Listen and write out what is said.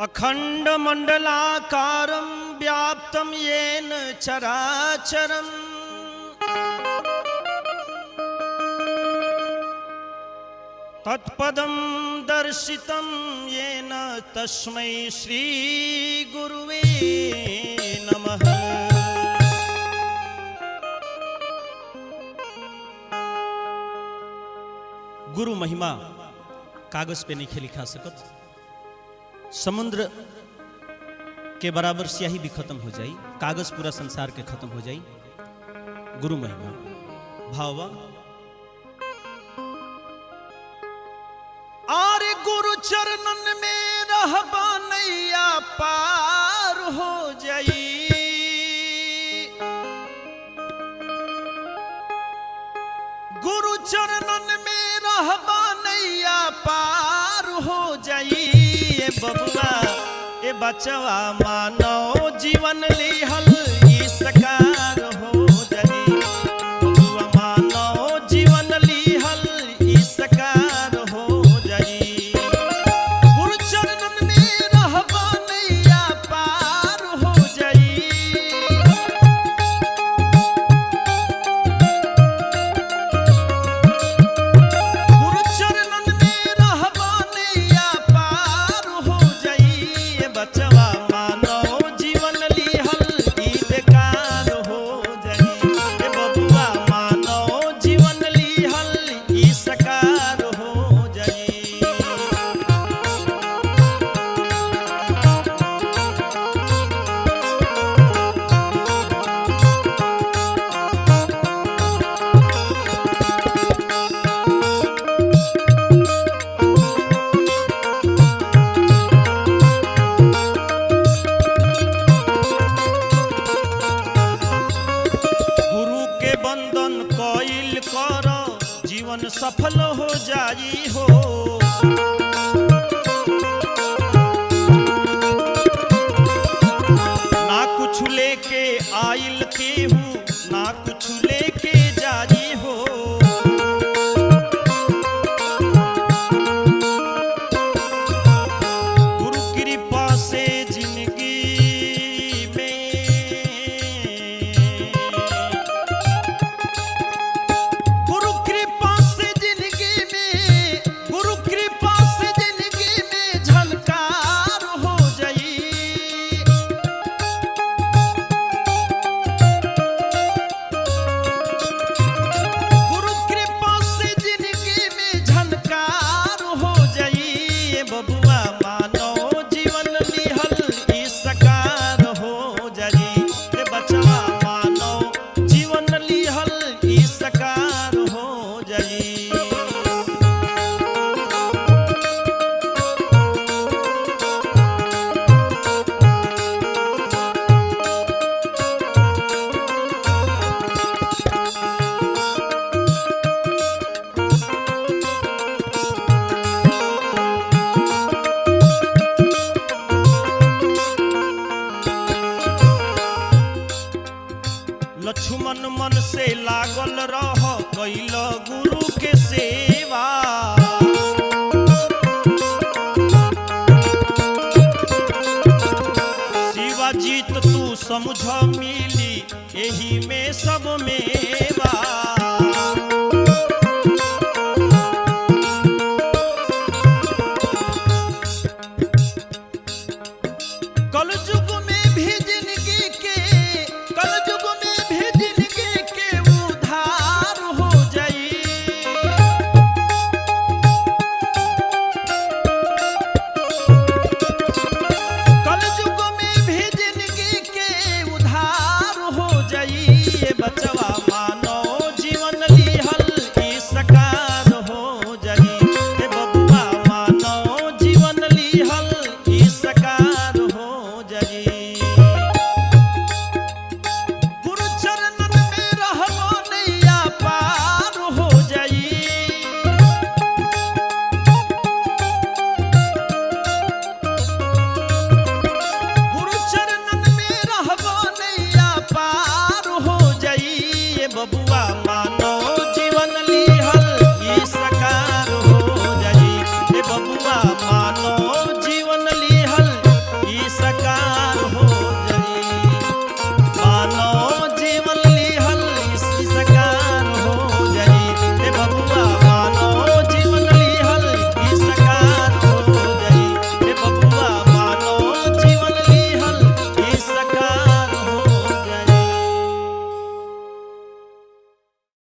अखंड मंडलाकारं व्याप्तं येन चराचरम् तत्पदं दर्शितं येन तस्मै श्री गुरुवे नमः। गुरु महिमा कागज पे नहीं लिखा सकत, समुद्र के बराबर स्याही भी खत्म हो जाई, कागज पूरा संसार के खत्म हो जाई। गुरु महिमा भावा आरे गुरु चरणन में रहबा नैया पार हो जाई। गुरु चरणन में रहबा नैया पार हो जाई। ए बबुआ ए बचवा मानो जीवन लिहल ई सकार हो जाई। बबुआ मानो जीवन लिहल ई सकार हो जाई। गुरु चरणन में रहबा नैया पार हो जाई। गुरु चरणन में रहबा नैया पार हो जाई। ए बचवा मानो जीवन लिहल ई बेकार हो जाई। ए बबुआ मानो जीवन लिहल ई सकार हो जाई। गुरु के बंधन कोइल कर जीवन सफल हो जाई हो। ना कुछ लेके आइल केहू, ना कुछ लेके जाई हो। गुरु कृपा से जिंदगी में गुरु कृपा से जिंदगी में गुरु कृपा से जिंदगी में झलकार हो जाई। गुरु कृपा से जिंदगी में झलकार हो जाई। ए बबुआ मानो जीवन लिहल ई सकार हो जाई। ए बचवा मानो जीवन लिहल ई सकार हो जाई। लक्ष्मण मन से लागल रह कैल गुरु के सेवा। शिवाजीत तू समझ मिली एही में सब मेवा। कलयुग में भी जिंदगी के कलयुग में भी जिंदगी के उद्धार हो जाई। कलयुग में भी जिंदगी के उद्धार हो जाई। ए बचवा मानो जीवन लिहल ई सकार हो जाई। ए बबुआ मानो जीवन लिहल ई सकार हो जाई। गुरु चरणन में रहबो नैया पार हो जाई। गुरु चरणन में रहबो नैया पार हो जाई। ए बबुआ